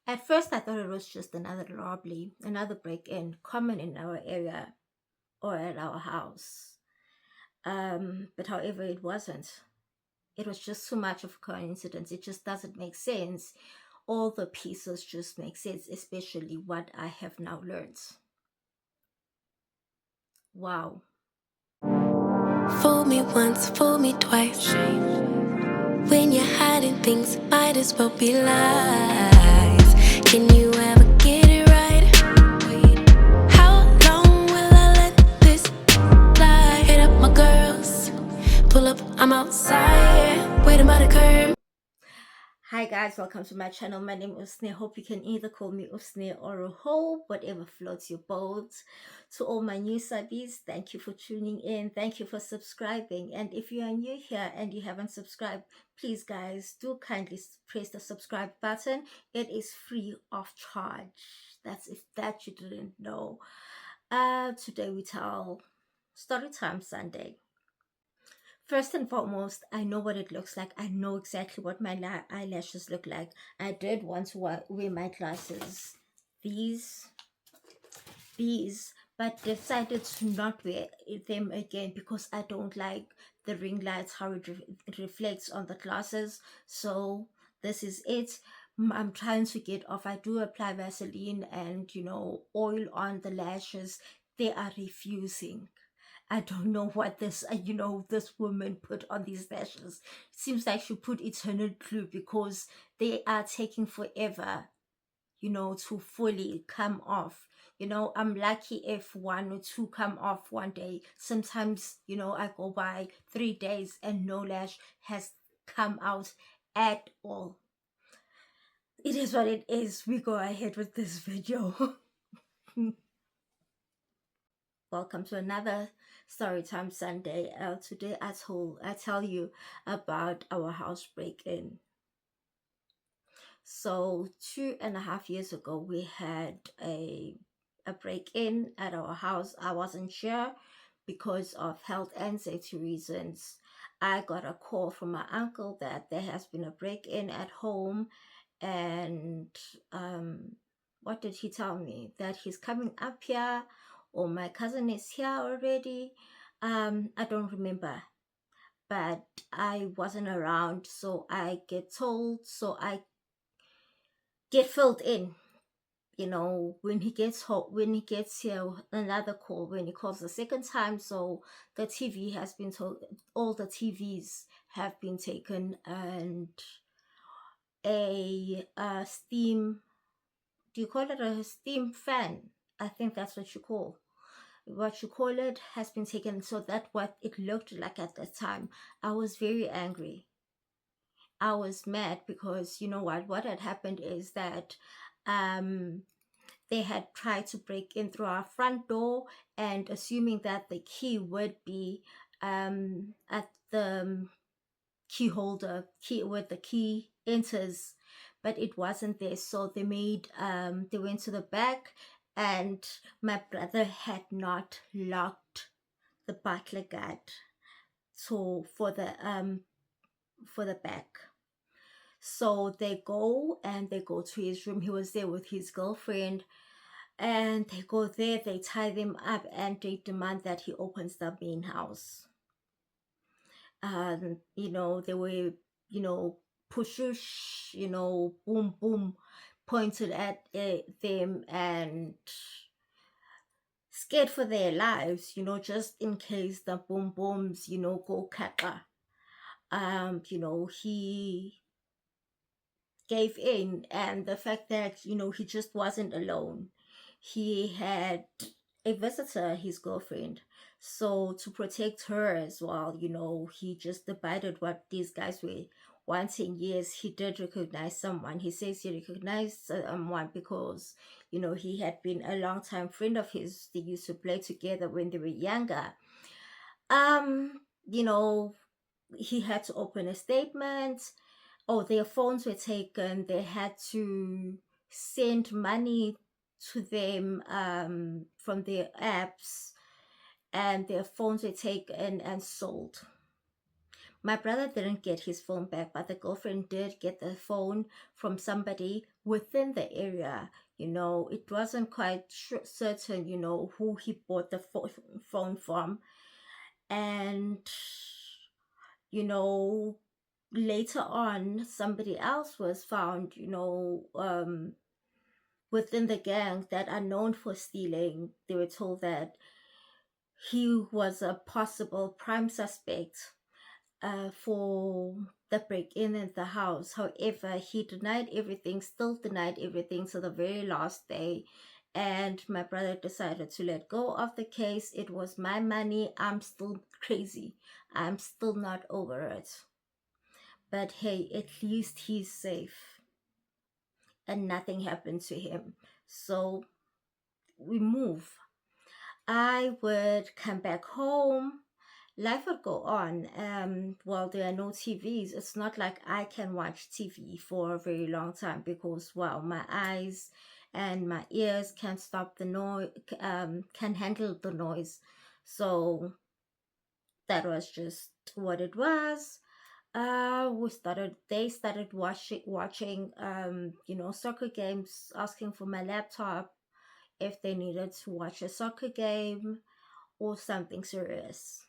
At first, I thought it was just another robbery, another break-in, common in our area or at our house. But however, it wasn't. It was just too much of a coincidence. It just doesn't make sense. All the pieces just make sense, especially what I have now learned. Wow. Fool me once, fool me twice. When you're hiding things, might as well be lies. Can you ever get it right? How long will I let this lie? Hit up my girls, pull up, I'm outside, waiting by the curb. Hi guys, welcome to my channel. My name is Usne. Hope you can either call me Usne or Hope, whatever floats your boat. To all my new subbies, thank you for tuning in. Thank you for subscribing. And if you are new here and you haven't subscribed, please guys, do kindly press the subscribe button. It is free of charge. That's if that you didn't know. Today we tell Storytime Sunday. First and foremost, I know what it looks like. I know exactly what my eyelashes look like. I did want to wear my glasses, these, but decided to not wear them again because I don't like the ring lights, how it reflects on the glasses. So this is it. I'm trying to get off. I do apply Vaseline and, oil on the lashes. They are refusing. I don't know what this woman put on these lashes. It seems like she put eternal glue because they are taking forever, to fully come off. I'm lucky if one or two come off one day. Sometimes, I go by 3 days and no lash has come out at all. It is what it is. We go ahead with this video. Welcome to another Storytime Sunday. Today I tell you about our house break-in. So 2.5 years ago we had a break-in at our house. I wasn't sure because of health and safety reasons. I got a call from my uncle that there has been a break-in at home, and what did he tell me? That he's coming up here, or my cousin is here already. I don't remember, but I wasn't around, so I get told, so I get filled in. When he gets home, when he gets here, another call, when he calls the second time. So the TV has been told, all the TVs have been taken, and a steam, do you call it a steam fan? I think that's what you call it, has been taken. So that's what it looked like at that time. I was very angry. I was mad because what had happened is that um they had tried to break in through our front door, and assuming that the key would be at the key holder, key where the key enters, but it wasn't there. So they went to the back, and my brother had not locked the butler guard, so for the back. So they go to his room. He was there with his girlfriend, and they go there, they tie them up, and they demand that he opens the main house. They were, pushush, boom, boom, pointed at them, and scared for their lives, just in case the boom booms, go kaka. He gave in, and the fact that, he just wasn't alone. He had a visitor, his girlfriend. So to protect her as well, he just divided what these guys were wanting. Yes, he did recognize someone. He says he recognized someone because, he had been a long time friend of his. They used to play together when they were younger. You know, he had to open a statement. Oh, their phones were taken. They had to send money to them from their apps, and their phones were taken and sold. My brother didn't get his phone back, but the girlfriend did get the phone from somebody within the area. It wasn't quite certain, who he bought the phone from. And, you know, later on, somebody else was found, within the gang that are known for stealing. They were told that he was a possible prime suspect for the break in at the house. However, he denied everything, still denied everything to the very last day. And my brother decided to let go of the case. It was my money. I'm still crazy. I'm still not over it. But hey, at least he's safe and nothing happened to him. So we move. I would come back home. Life would go on. Well, there are no TVs. It's not like I can watch TV for a very long time because, well, my eyes and my ears can't stop the noise, can handle the noise. So that was just what it was. They started watching, soccer games, asking for my laptop if they needed to watch a soccer game or something serious.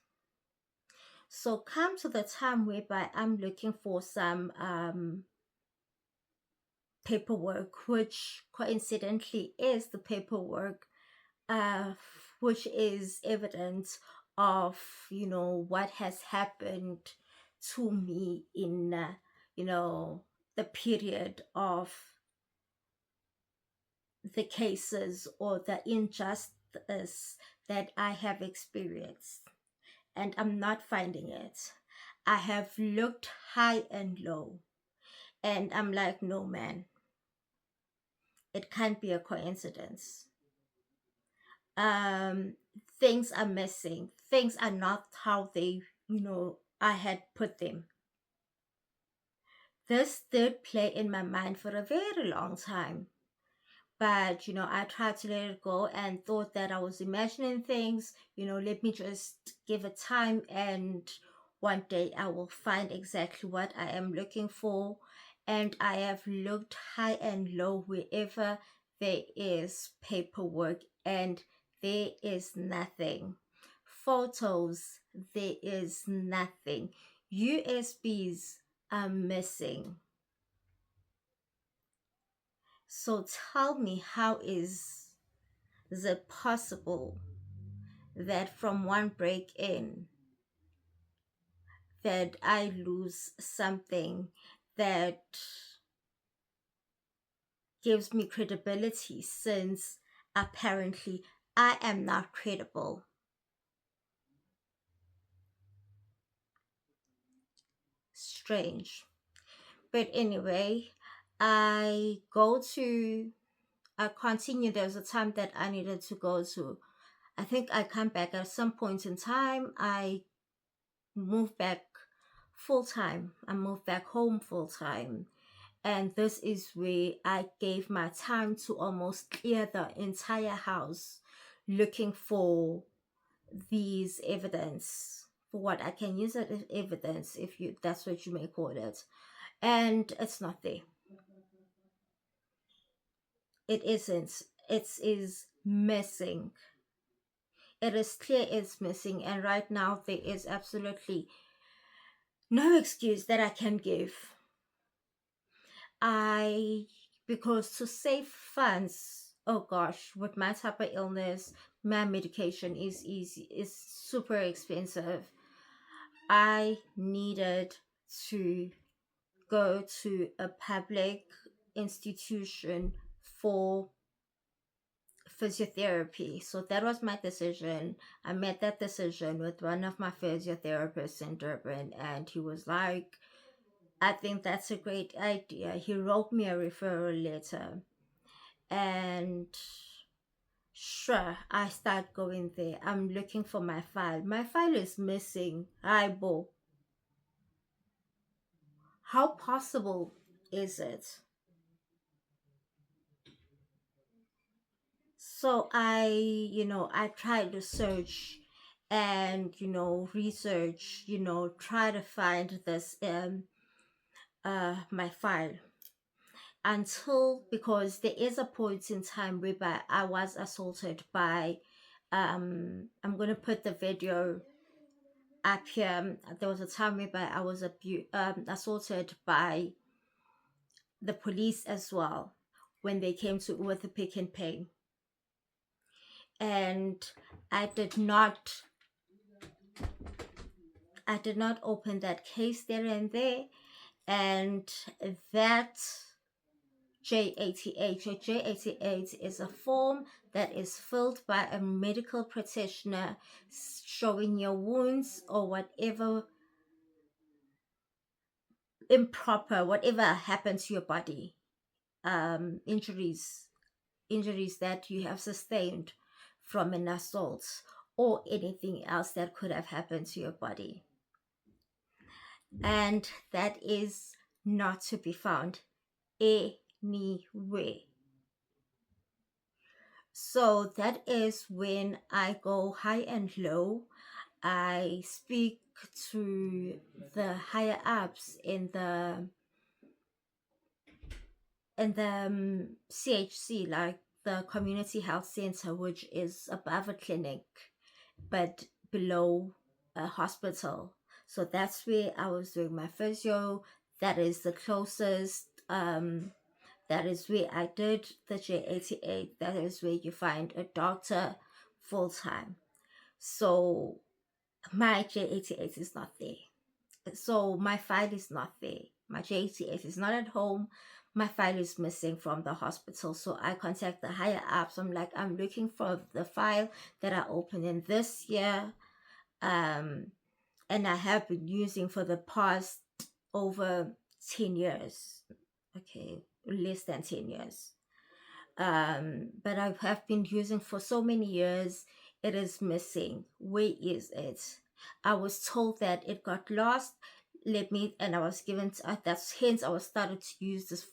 So come to the time whereby I'm looking for some paperwork, which coincidentally is the paperwork, uh, which is evidence of what has happened to me in you know the period of the cases or the injustice that I have experienced, and I'm not finding it. I have looked high and low, and I'm like, no, man, it can't be a coincidence. Um, things are missing. Things are not how I had put them. This did play in my mind for a very long time. But I tried to let it go and thought that I was imagining things. Let me just give it time, and one day I will find exactly what I am looking for. And I have looked high and low wherever there is paperwork, and there is nothing. Photos, there is nothing. USBs are missing. So tell me, how is it possible that from one break in that I lose something that gives me credibility, since apparently I am not credible? Strange. But anyway, I go to I continue. There's a time that I needed to go to. I think I come back at some point in time. I move back full time. I moved back home full time. And this is where I gave my time to almost clear the entire house looking for these evidence, for what I can use it as evidence, if you that's what you may call it. And it's not there. It isn't. It is missing. It is clear it's missing, and right now there is absolutely no excuse that I can give. I Because to save funds, oh gosh, with my type of illness, my medication is super expensive. I needed to go to a public institution for physiotherapy. So that was my decision. I made that decision with one of my physiotherapists in Durban, and he was like, I think that's a great idea. He wrote me a referral letter, and sure, I start going there. I'm looking for my file. My file is missing. Aibo. How possible is it? So I tried to search, and research, try to find this my file, until, because there is a point in time whereby I was assaulted by, I'm going to put the video up here. There was a time whereby I was assaulted by the police as well, when they came to with the pick and pay, and I did not open that case there and there. And that J88 or J88 is a form that is filled by a medical practitioner, showing your wounds or whatever improper, whatever happened to your body, injuries that you have sustained from an assault, or anything else that could have happened to your body. And that is not to be found anywhere. So that is when I go high and low. I speak to the higher ups in the CHC, like the community health center, which is above a clinic but below a hospital. So that's where I was doing my physio. That is the closest. That is where I did the J88. That is where you find a doctor full time. So my J88 is not there. So my file is not there. My J88 is not at home. My file is missing from the hospital. So I contact the higher ups. I'm like, I'm looking for the file that I opened in this year. And I have been using for the past over 10 years. Okay, less than 10 years. But I have been using for so many years. It is missing. Where is it? I was told that it got lost. And I was given. That's hence I was started to use this.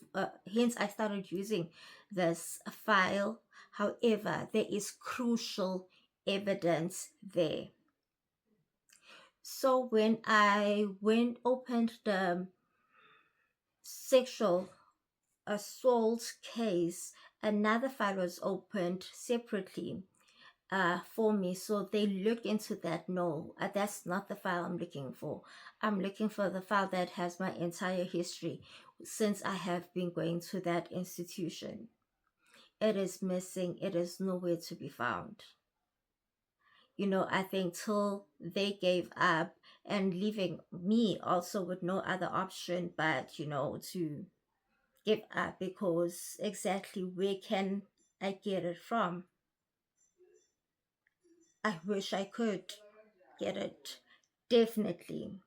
Hence I started using this file. However, there is crucial evidence there. So when I opened the sexual assault case, another file was opened separately for me. So they looked into that. No, that's not the file I'm looking for. I'm looking for the file that has my entire history since I have been going to that institution. It is missing. It is nowhere to be found. I think till they gave up, and leaving me also with no other option but, to give up, because exactly where can I get it from? I wish I could get it. Definitely.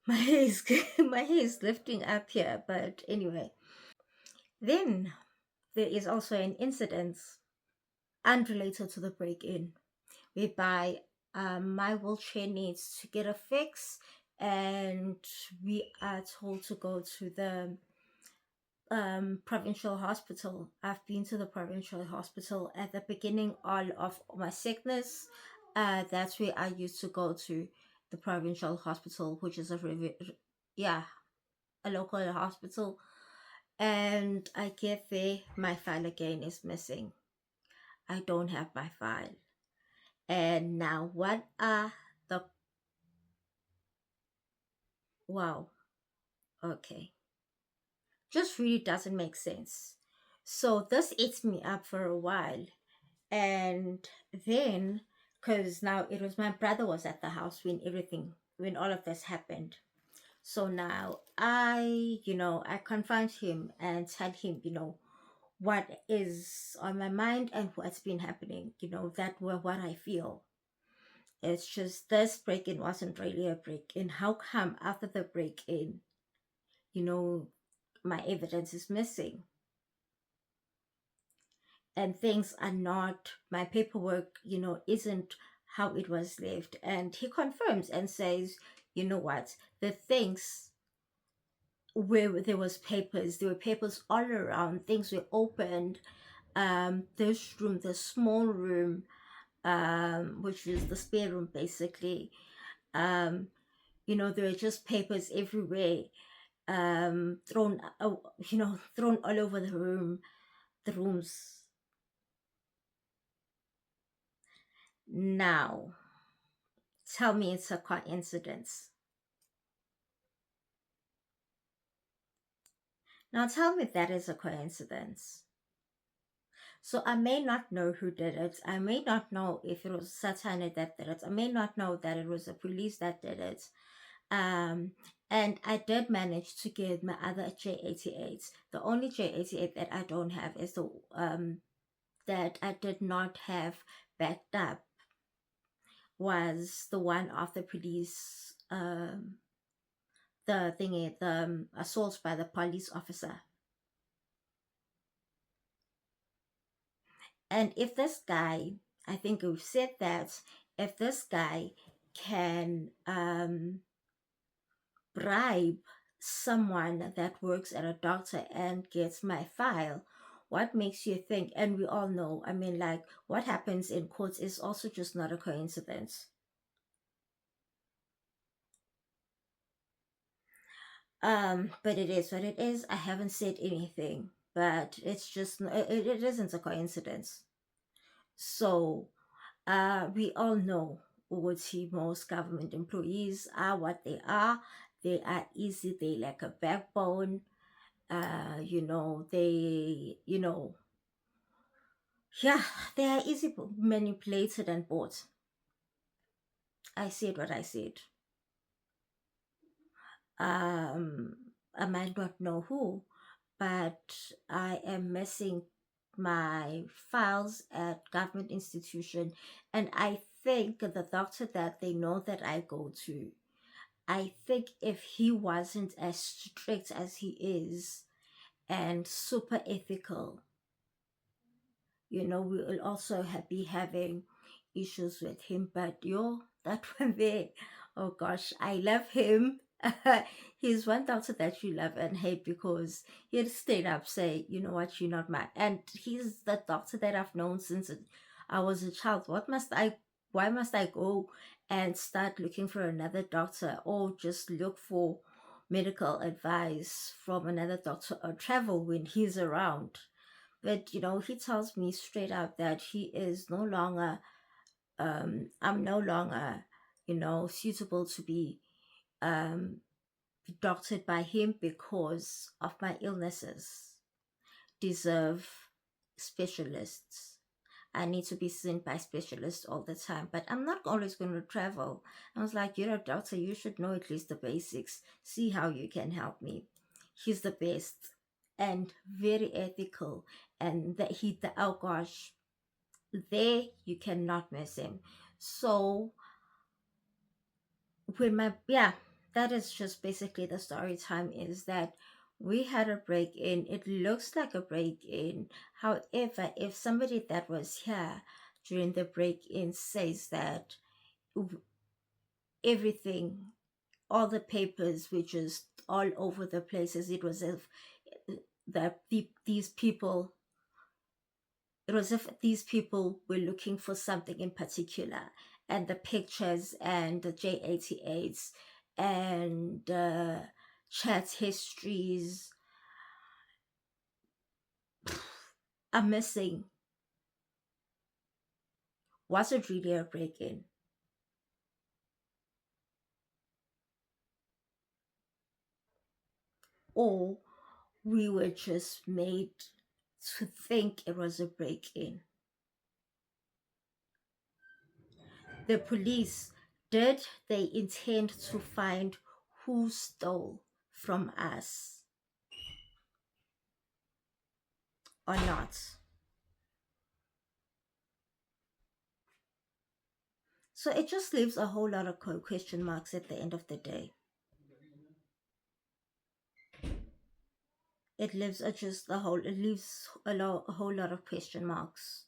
My hair is my hair is lifting up here, but anyway. Then there is also an incident unrelated to the break-in, whereby my wheelchair needs to get a fix, and we are told to go to the provincial hospital. I've been to the provincial hospital at the beginning all of my sickness. That's where I used to go to, the provincial hospital, which is yeah, a local hospital. And I get there, my file again is missing. I don't have my file. And now what are the wow, okay, just really doesn't make sense. So this eats me up for a while. And then, because now it was my brother was at the house when all of this happened. So now I confront him and tell him, what is on my mind and what's been happening, that were what I feel. It's just this break-in wasn't really a break-in. How come after the break-in, you know, my evidence is missing? And things are not, my paperwork, isn't how it was left. And he confirms and says, you know what, the things where there were papers all around, things were opened. This room, the small room, which is the spare room basically. Um, there are just papers everywhere, thrown, thrown all over the rooms. Now, tell me it's a coincidence. Now, tell me that is a coincidence. So I may not know who did it. I may not know if it was Satana that did it. I may not know that it was the police that did it. Um, and I did manage to get my other J88s. The only J88 that I don't have is the that I did not have backed up was the one of the police, the thingy, the assault by the police officer. And if this guy, I think we've said that, if this guy can bribe someone that works at a doctor and gets my file, what makes you think? And we all know, I mean, like, what happens in courts is also just not a coincidence. But it is what it is. I haven't said anything, but it's just it isn't a coincidence. So we all know what most government employees are, what they are. They are easy. They lack a backbone. Yeah, they are easy manipulated and bought. I said what I said. Um, I might not know who, but I am missing my files at government institution, and I think the doctor that they know that I go to, I think if he wasn't as strict as he is and super ethical, we will also be having issues with him. But that one there, oh gosh, I love him. He's one doctor that you love and hate because he'd straight up say, you know what, you're not mine. And he's the doctor that I've known since I was a child. Why must I go and start looking for another doctor or just look for medical advice from another doctor or travel when he's around? But he tells me straight out that he is no longer, I'm no longer, suitable to um, be doctored by him because of my illnesses. Deserve specialists. I need to be seen by specialists all the time, but I'm not always going to travel. I was like, you're a doctor, you should know at least the basics. See how you can help me. He's the best and very ethical. And oh gosh, there you cannot miss him. So yeah, that is just basically the story time is that we had a break in. It looks like a break in. However, if somebody that was here during the break in says that everything, all the papers were just all over the place, as it was if these people it was if these people were looking for something in particular, and the pictures and the J88s and chat histories are missing. Was it really a break-in? Or we were just made to think it was a break-in? The police, did they intend to find who stole from us or not? So it just leaves a whole lot of question marks at the end of the day. It leaves a whole lot of question marks.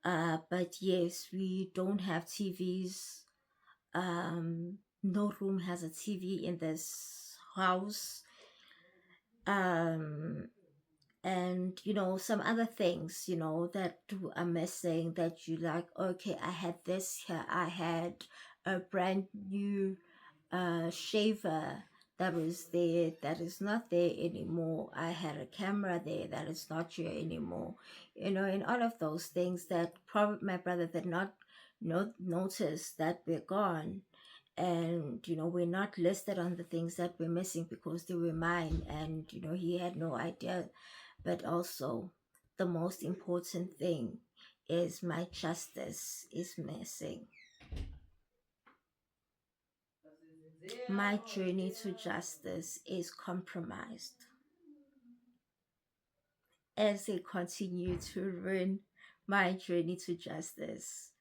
But yes, we don't have TVs. No room has a TV in this house. Um, and some other things that are missing, that you like, okay, I had this here, I had a brand new shaver that was there that is not there anymore. I had a camera there that is not here anymore. And all of those things that probably my brother did not notice that we're gone. And we're not listed on the things that we're missing because they were mine, and he had no idea. But also, the most important thing is my justice is missing. My journey to justice is compromised as they continue to ruin my journey to justice.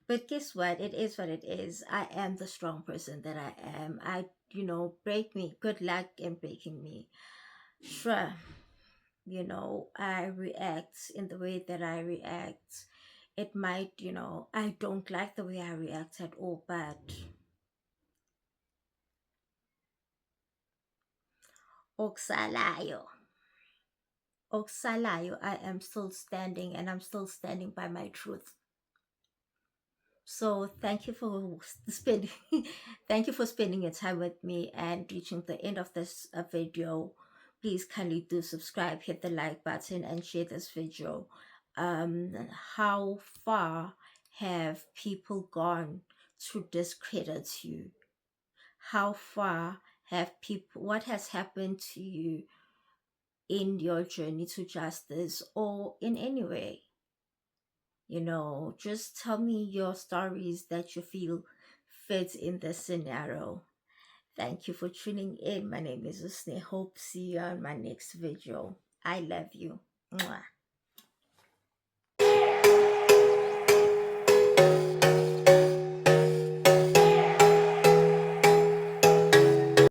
But guess what? It is what it is. I am the strong person that I am. Break me. Good luck in breaking me. Sure, I react in the way that I react. It might, I don't like the way I react at all, but oksalayo. Oksalayo, I am still standing, and I'm still standing by my truth. So thank you for spending thank you for spending your time with me and reaching the end of this video. Please kindly do subscribe, hit the like button, and share this video. How far have people gone to discredit you? How far have people, what has happened to you in your journey to justice, or in any way? Just tell me your stories that you feel fit in this scenario. Thank you for tuning in. My name is Usne. Hope see you on my next video. I love you. Mwah.